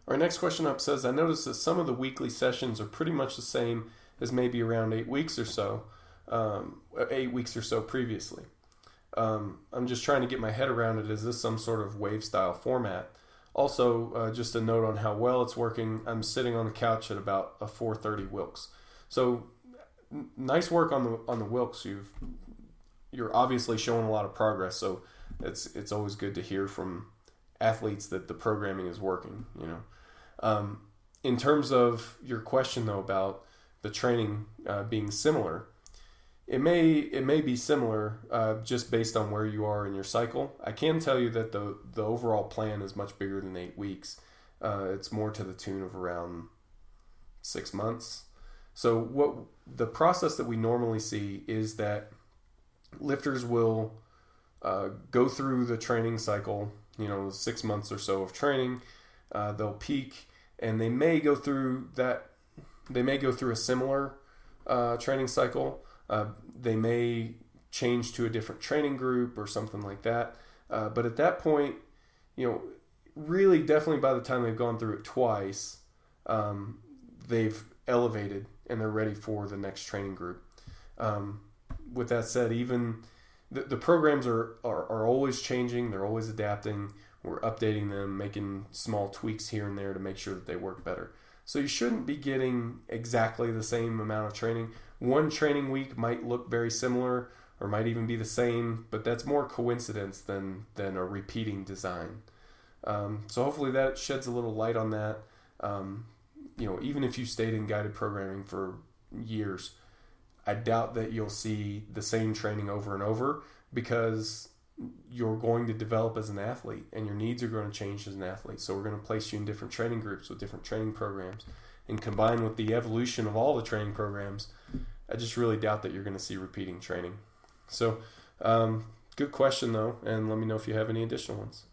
Our next question up says, I noticed that some of the weekly sessions are pretty much the same as maybe around 8 weeks or so, 8 weeks or so previously. I'm just trying to get my head around it. Is this some sort of wave style format? Also, just a note on how well it's working. I'm sitting on the couch at about a 430 Wilks. So nice work on the Wilks. You're obviously showing a lot of progress. So it's always good to hear from athletes that the programming is working. In terms of your question though about the training being similar, it may be similar just based on where you are in your cycle. I can tell you that the overall plan is much bigger than 8 weeks. It's more to the tune of around 6 months. So what the process that we normally see is that lifters will go through the training cycle, 6 months or so of training. They'll peak, and they may go through that. They may go through a similar training cycle. They may change to a different training group or something like that. But at that point, really definitely by the time they've gone through it twice, they've elevated and they're ready for the next training group. With that said, even the programs are always changing. They're always adapting. We're updating them, making small tweaks here and there to make sure that they work better. So you shouldn't be getting exactly the same amount of training. One training week might look very similar or might even be the same, but that's more coincidence than a repeating design. So hopefully that sheds a little light on that. Even if you stayed in guided programming for years, I doubt that you'll see the same training over and over because you're going to develop as an athlete and your needs are going to change as an athlete. So we're going to place you in different training groups with different training programs, and combined with the evolution of all the training programs, I just really doubt that you're going to see repeating training. So good question though, and let me know if you have any additional ones.